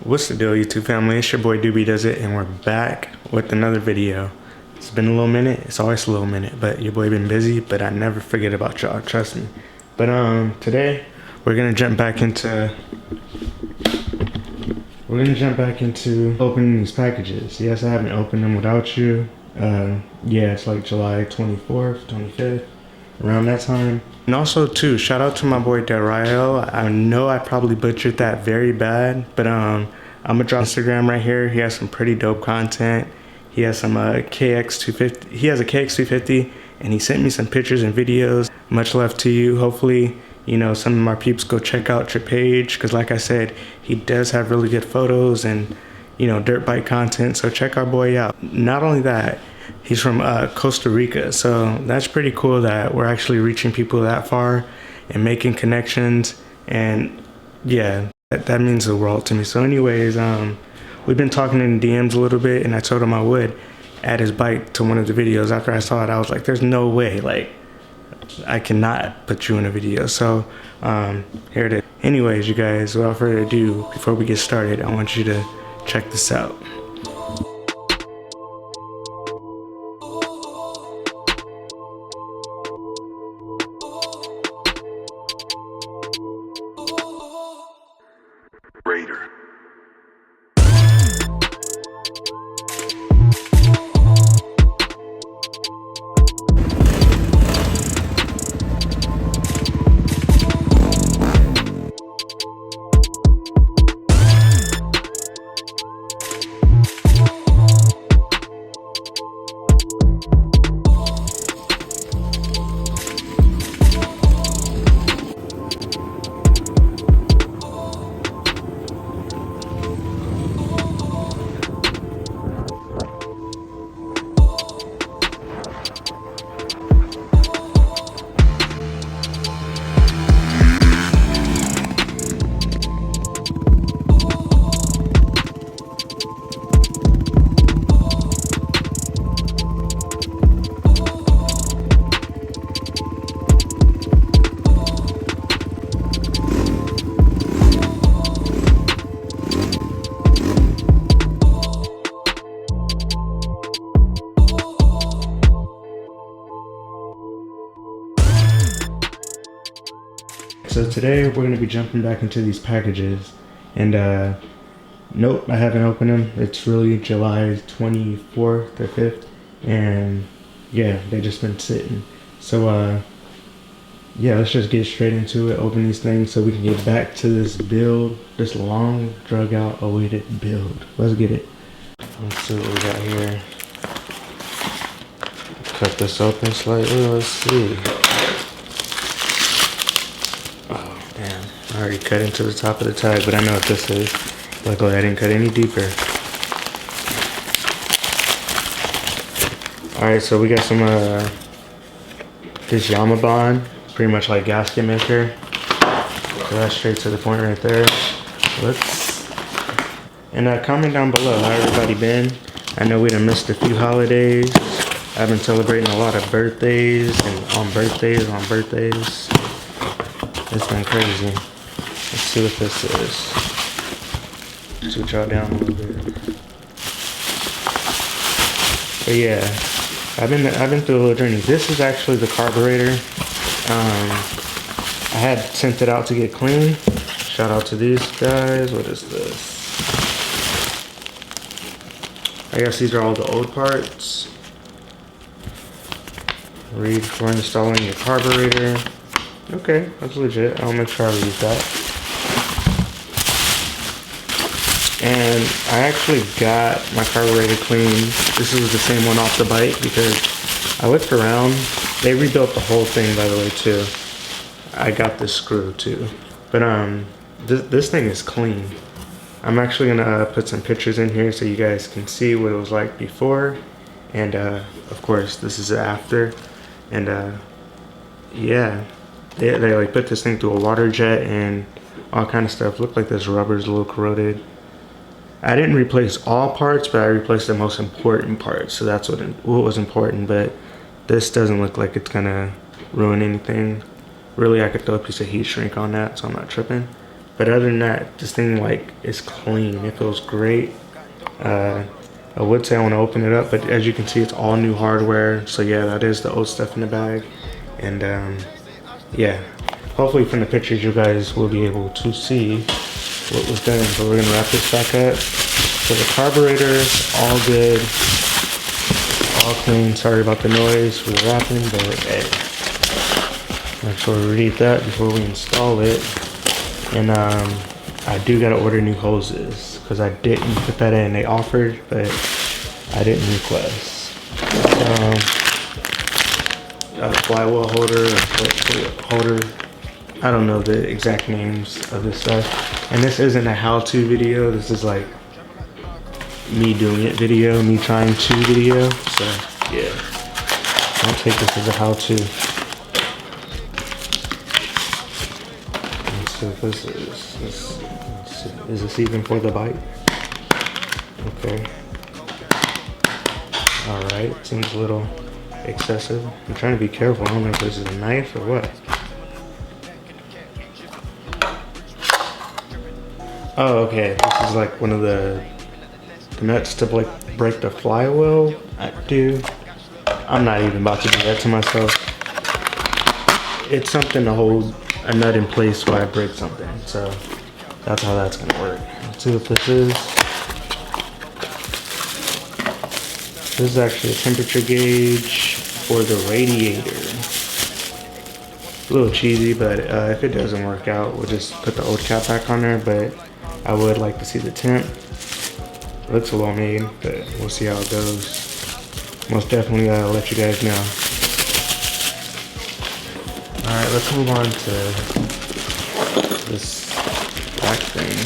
What's the deal, YouTube family? It's your boy Doobie Does It, and we're back with another video. It's been a little minute. It's always a little minute, but your boy been busy, but I never forget about y'all, trust me. But today we're gonna jump back into opening these packages. Yes, I haven't opened them without you. Yeah, it's like July 24th, 25th, around that time. And also too, shout out to my boy Darayo. I know I probably butchered that very bad, but I'm gonna drop Instagram right here. He has some pretty dope content. He has some KX250. He has a KX250, and he sent me some pictures and videos. Much love to you. Hopefully, you know, some of my peeps go check out your page, because like I said, he does have really good photos and, you know, dirt bike content. So check our boy out. Not only that, he's from Costa Rica, so that's pretty cool that we're actually reaching people that far and making connections. And yeah, that means the world to me. So anyways, we've been talking in DMs a little bit, and I told him I would add his bike to one of the videos. After I saw it, I was like, there's no way, like, I cannot put you in a video. So here it is. Anyways, you guys, without further ado, before we get started, I want you to check this out. Raider. So today we're going to be jumping back into these packages, and nope, I haven't opened them. It's really July 24th or 5th, and yeah, they just been sitting. So yeah, let's just get straight into it, open these things so we can get back to this build, this long drug out awaited build. Let's get it. Let's see what we got here. Cut this open slightly, let's see. I already cut into the top of the tag, but I know what this is. Luckily, I didn't cut any deeper. Alright, so we got some, this Yamabond, pretty much like gasket maker. So that's straight to the point right there. And comment down below how everybody been. I know we done missed a few holidays. I've been celebrating a lot of birthdays, and on birthdays. It's been crazy. Let's see what this is. Switch y'all down a little bit. But yeah, I've been through a little journey. This is actually the carburetor. I had sent it out to get clean. Shout out to these guys. What is this? I guess these are all the old parts. Read for installing your carburetor. Okay, that's legit. I'll make sure I read that. And I actually got my carburetor clean. This was the same one off the bike, because I looked around. They rebuilt the whole thing, by the way, too. I got this screw too. But this thing is clean. I'm actually gonna put some pictures in here so you guys can see what it was like before, and of course this is after. And yeah, they like put this thing through a water jet and all kind of stuff. Looked like this rubber's a little corroded. I didn't replace all parts, but I replaced the most important parts, so that's what was important. But this doesn't look like it's gonna ruin anything. Really, I could throw a piece of heat shrink on that, so I'm not tripping. But other than that, this thing like is clean. It feels great. I would say I want to open it up, but as you can see, it's all new hardware. So yeah, that is the old stuff in the bag. And yeah, hopefully from the pictures you guys will be able to see what was done. So we're gonna wrap this back up. So the carburetor, all good, all clean. Sorry about the noise with the wrapping, but hey, make sure we read that before we install it. And I do gotta order new hoses because I didn't put that in. They offered, but I didn't request. A flywheel holder, I don't know the exact names of this stuff. And this isn't a how-to video. This is like me doing it video, me trying to video. So yeah, I'll take this as a how-to. Let's see what this is. Is this even for the bike? Okay. All right, seems a little excessive. I'm trying to be careful. I don't know if this is a knife or what. Oh, okay. This is like one of the nuts to break the flywheel. I'm not even about to do that to myself. It's something to hold a nut in place while I break something. So that's how that's gonna work. Let's see what this is. This is actually a temperature gauge for the radiator. A little cheesy, but if it doesn't work out, we'll just put the old cap back on there, but I would like to see the temp. It looks well made, but we'll see how it goes. Most definitely let you guys know. Alright, let's move on to this black thing.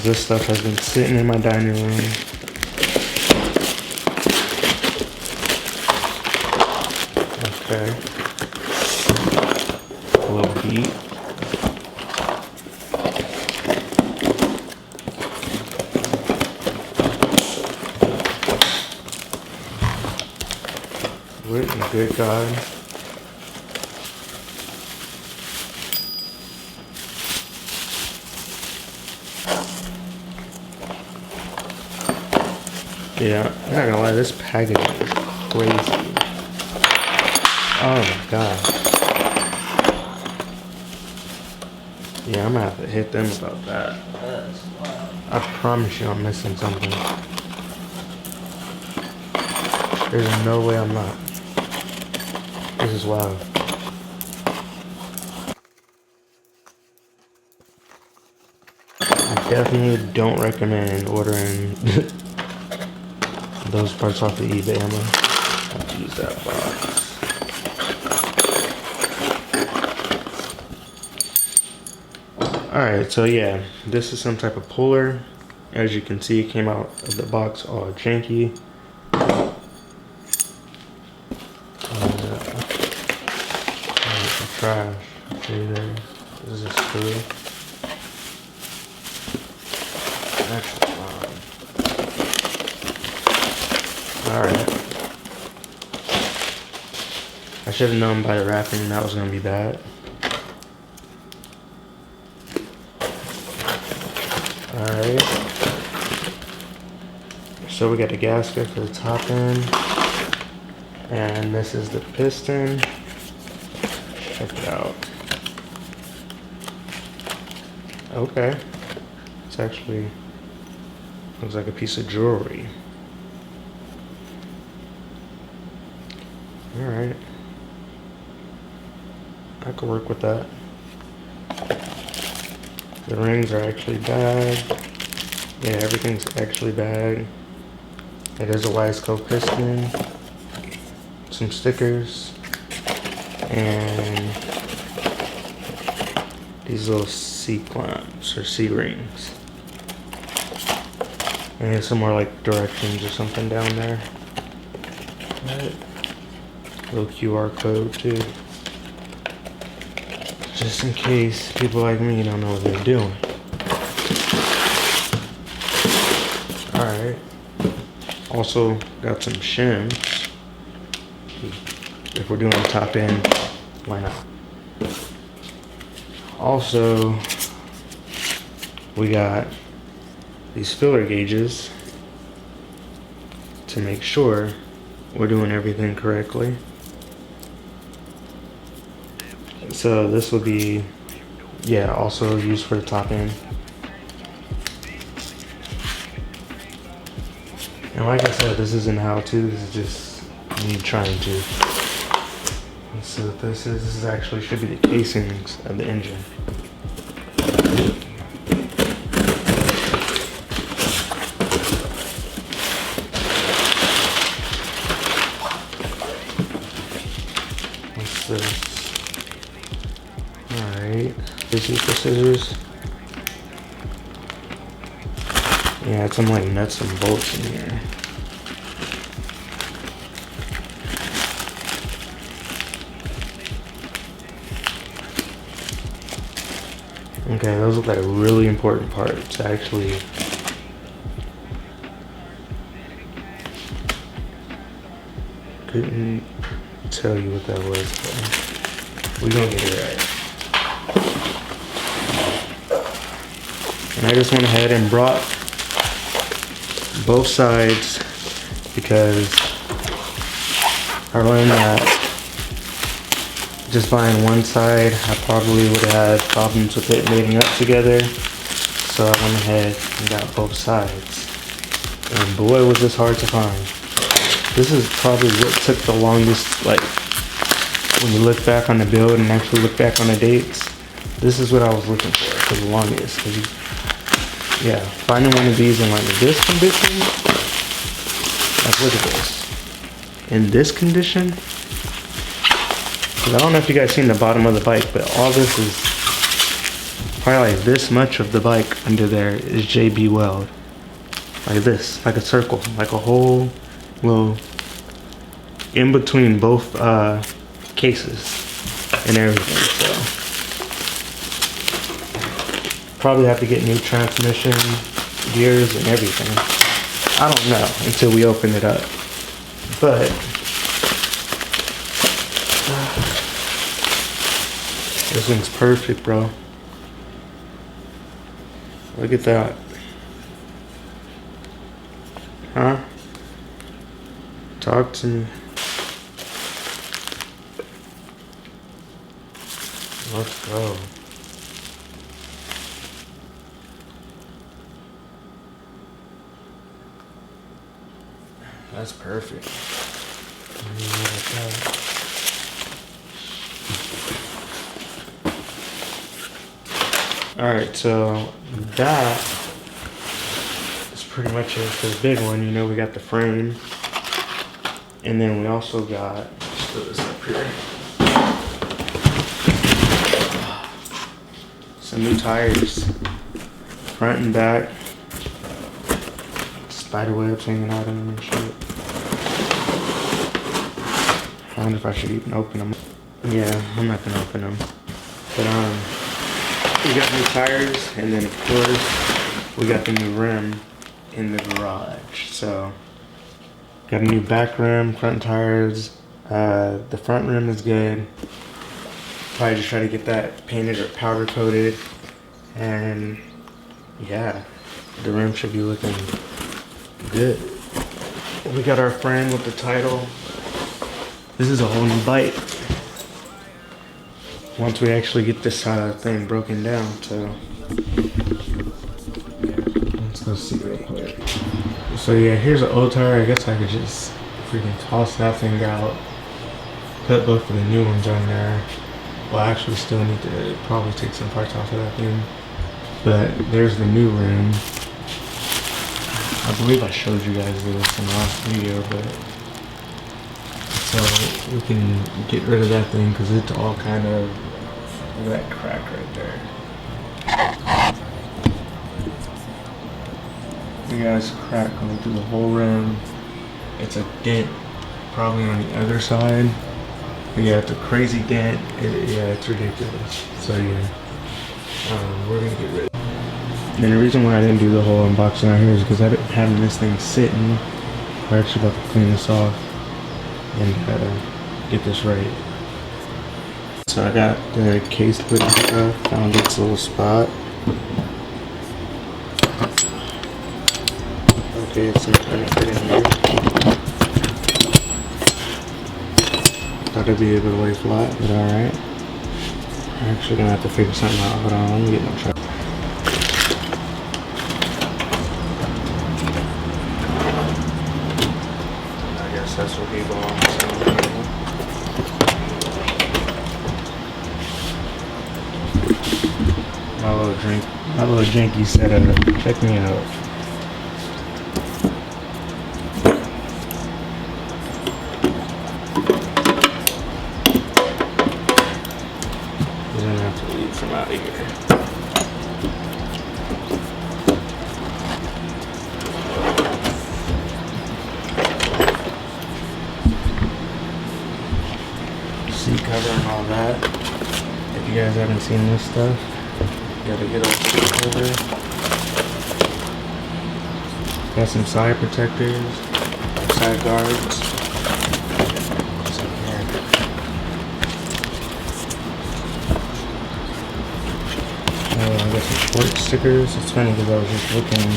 This stuff has been sitting in my dining room. Okay. A little beat. Good God. Yeah, I'm not gonna lie, this packaging is crazy. Oh my God. Yeah, I'm gonna have to hit them about that. I promise you I'm missing something. There's no way I'm not. This is wild. I definitely don't recommend ordering those parts off of eBay. I'm gonna have to use that box. Alright, so yeah, this is some type of puller. As you can see, it came out of the box all janky. Trash. See there. This is a screw. Actually, alright. I should have known by the wrapping that was gonna be bad. Alright. So we got the gasket for the top end. And this is the piston. Check it out. Okay. It's actually looks like a piece of jewelry. Alright. I could work with that. The rings are actually bad. Yeah, everything's actually bad. It is a Wiseco piston. Some stickers. And these little C-clamps or C-rings. And some more like directions or something down there. Little QR code too. Just in case people like me don't know what they're doing. Alright. Also got some shims. If we're doing the top end, why not? Also, we got these filler gauges to make sure we're doing everything correctly. So this will be, yeah, also used for the top end. And like I said, this isn't how-to, this is just me trying to. Let's see what this is. This is actually should be the casings of the engine. What's this? Alright. This is for scissors. Yeah, it's some like nuts and bolts in here. Okay, those look like a really important part to actually couldn't tell you what that was, but we're gonna get it right. And I just went ahead and brought both sides because I learned that just buying one side, I probably would have had problems with it mating up together. So I went ahead and got both sides. And boy, was this hard to find. This is probably what took the longest, like, when you look back on the build and actually look back on the dates, this is what I was looking for the longest. Yeah, finding one of these in like this condition, like look at this. In this condition, I don't know if you guys seen the bottom of the bike, but all this is probably like this much of the bike under there is JB Weld. Like this, like a circle, like a whole little in between both cases and everything. So probably have to get new transmission, gears, and everything. I don't know until we open it up, but this thing's perfect, bro. Look at that. Huh? Talk to me. Let's go. That's perfect. Alright, so that is pretty much it for the big one. You know, we got the frame. And then we also got, let's throw this up here, some new tires, front and back, spider webs hanging out in them and shit. I wonder if I should even open them. Yeah, I'm not gonna open them. But we got new tires, and then of course we got the new rim in the garage. So got a new back rim, front tires. The front rim is good. Probably just try to get that painted or powder coated. And yeah, the rim should be looking good. We got our frame with the title. This is a whole new bike. Once we actually get this thing broken down, so let's go see real quick. So yeah, here's an old tire. I guess I could just freaking toss that thing out, put both of the new ones on there. Well, I actually still need to probably take some parts off of that thing. But there's the new rim. I believe I showed you guys this in the last video, but so we can get rid of that thing because it's all kind of, look at that crack right there. We got this crack going through the whole rim. It's a dent probably on the other side. But yeah, it's a crazy dent. Yeah, it's ridiculous. So yeah, we're gonna get rid of it. And the reason why I didn't do the whole unboxing out here is because I've been having this thing sitting. We're actually about to clean this off and get this right. So I got the case put and stuff, found its little spot. Okay, it's not gonna fit in here. Thought it'd be a bit way flat, but alright. I'm actually gonna have to figure something out. Hold on, let me get my truck. I guess that's what he belongs to. My little janky setup. Check me out. He's gonna have to leave from out here. Seat cover and all that. If you guys haven't seen this stuff, gotta get all seat cover. Got some side protectors, side guards. What's up here? I got some short stickers. It's funny because I was just looking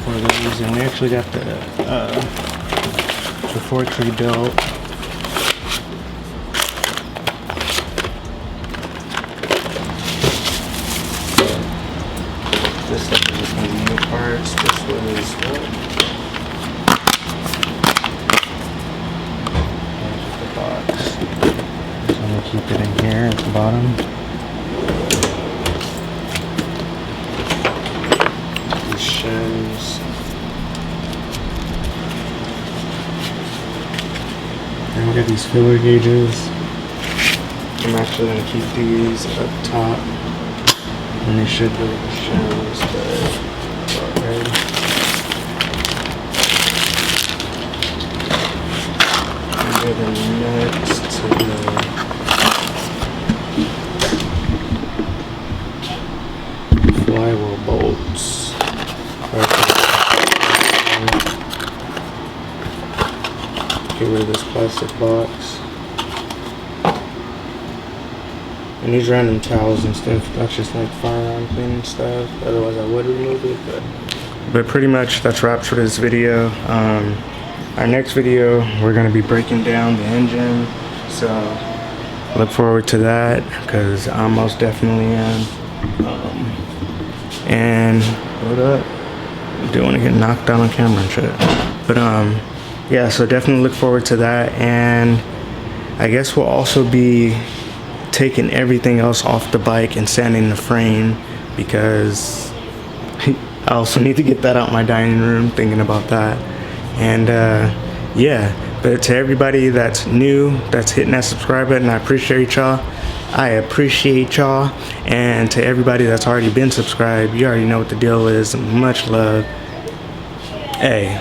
for these, and we actually got the fork rebuilt. This stuff is just gonna be new parts. This was what? Here's just the box. So I'm gonna keep it in here at the bottom. These shims. And we got these filler gauges. I'm actually gonna keep these up top. And they should go with the shims, but alright. And then next to the flywheel bolts. Get rid of this plastic box. And these random towels and stuff, that's just like firearm cleaning stuff. Otherwise I would remove it, but pretty much that's wraps for this video. Our next video, we're gonna be breaking down the engine. So look forward to that, because I most definitely am. And what up? I do want to get knocked down on camera and shit. But yeah, so definitely look forward to that. And I guess we'll also be taking everything else off the bike and sanding the frame, because I also need to get that out my dining room, thinking about that. And yeah, but to everybody that's new, that's hitting that subscribe button, I appreciate y'all. And to everybody that's already been subscribed, you already know what the deal is. Much love. Hey,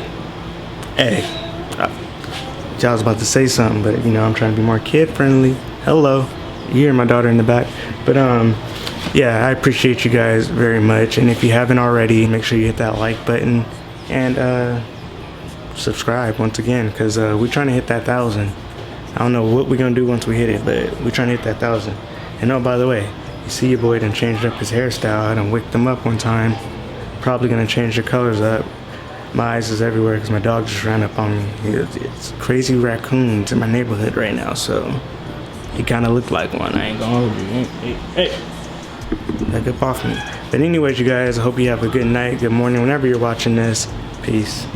y'all was about to say something, but you know, I'm trying to be more kid friendly. Hello. You hear my daughter in the back. But yeah, I appreciate you guys very much. And if you haven't already, make sure you hit that like button and subscribe once again, because we're trying to hit that 1,000. I don't know what we're gonna do once we hit it, but we're trying to hit that 1,000. And oh, by the way, you see your boy done changed up his hairstyle. I done wicked him up one time. Probably gonna change the colors up. My eyes is everywhere because my dog just ran up on me. It's crazy raccoons in my neighborhood right now, so he kind of looked like one. I ain't gonna hold you. Hey, back up off me. But anyways, you guys, I hope you have a good night, good morning, whenever you're watching this. Peace.